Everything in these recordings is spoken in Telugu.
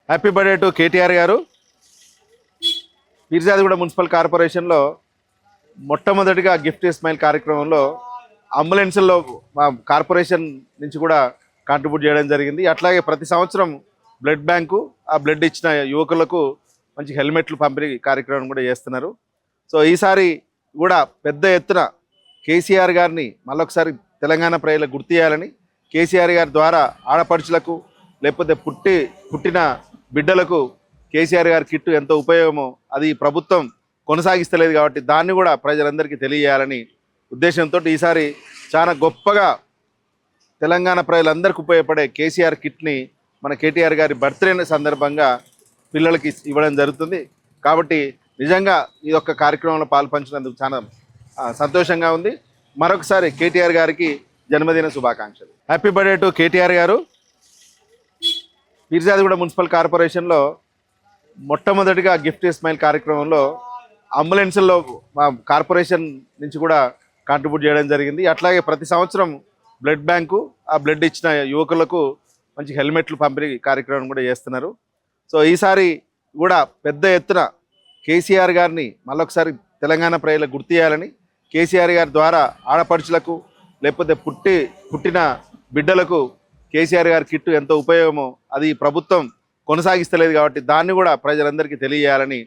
హ్యాపీ బర్త్డే టు కేటీఆర్ గారు. పీర్జాదిగూడ మున్సిపల్ కార్పొరేషన్లో మొట్టమొదటిగా గిఫ్ట్ స్మైల్ కార్యక్రమంలో అంబులెన్స్లో మా కార్పొరేషన్ నుంచి కూడా కాంట్రిబ్యూట్ చేయడం జరిగింది. అట్లాగే ప్రతి సంవత్సరం బ్లడ్ బ్యాంకు, ఆ బ్లడ్ ఇచ్చిన యువకులకు మంచి హెల్మెట్లు పంపిణీ కార్యక్రమం కూడా చేస్తున్నారు. సో ఈసారి కూడా పెద్ద ఎత్తున కేసీఆర్ గారిని మళ్ళొకసారి తెలంగాణ ప్రజలకు గుర్తు చేయాలని, కేసీఆర్ గారి ద్వారా ఆడపడుచులకు లేకపోతే పుట్టిన బిడ్డలకు కేసీఆర్ గారి కిట్టు ఎంతో ఉపయోగమో అది ప్రభుత్వం కొనసాగిస్తలేదు కాబట్టి దాన్ని కూడా ప్రజలందరికీ తెలియజేయాలని ఉద్దేశంతో ఈసారి చాలా గొప్పగా తెలంగాణ ప్రజలందరికీ ఉపయోగపడే కేసీఆర్ కిట్ని మన కేటీఆర్ గారి బర్త్డే సందర్భంగా పిల్లలకి ఇవ్వడం జరుగుతుంది. కాబట్టి నిజంగా ఈ యొక్క కార్యక్రమంలో పాల్పంచినందుకు చాలా సంతోషంగా ఉంది. మరొకసారి కేటీఆర్ గారికి జన్మదిన శుభాకాంక్షలు. హ్యాపీ బర్త్డే టు కేటీఆర్ గారు. పీర్జాదిగూడ మున్సిపల్ కార్పొరేషన్లో మొట్టమొదటిగా గిఫ్ట్ స్మైల్ కార్యక్రమంలో అంబులెన్స్లో మా కార్పొరేషన్ నుంచి కూడా కాంట్రిబ్యూట్ చేయడం జరిగింది. అట్లాగే ప్రతి సంవత్సరం బ్లడ్ బ్యాంకు, ఆ బ్లడ్ ఇచ్చిన యువకులకు మంచి హెల్మెట్లు పంపిణీ కార్యక్రమం కూడా చేస్తున్నారు. సో ఈసారి కూడా పెద్ద ఎత్తున కేసీఆర్ గారిని మళ్ళొకసారి తెలంగాణ ప్రజలకు గుర్తు చేయాలని, కేసీఆర్ గారి ద్వారా ఆడపడుచులకు లేకపోతే పుట్టిన బిడ్డలకు కేసీఆర్ గారి కిట్టు ఎంతో ఉపయోగమో అది ప్రభుత్వం కొనసాగిస్తలేదు కాబట్టి దాన్ని కూడా ప్రజలందరికీ తెలియజేయాలని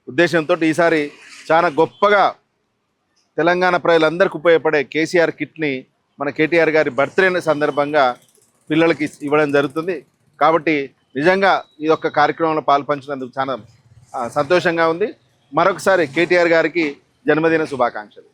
ఉద్దేశంతో ఈసారి చాలా గొప్పగా తెలంగాణ ప్రజలందరికీ ఉపయోగపడే కేసీఆర్ కిట్ని మన కేటీఆర్ గారి బర్త్డే సందర్భంగా పిల్లలకి ఇవ్వడం జరుగుతుంది. కాబట్టి నిజంగా ఈ యొక్క కార్యక్రమంలో పాల్పంచినందుకు చాలా సంతోషంగా ఉంది. మరొకసారి కేటీఆర్ గారికి జన్మదిన శుభాకాంక్షలు.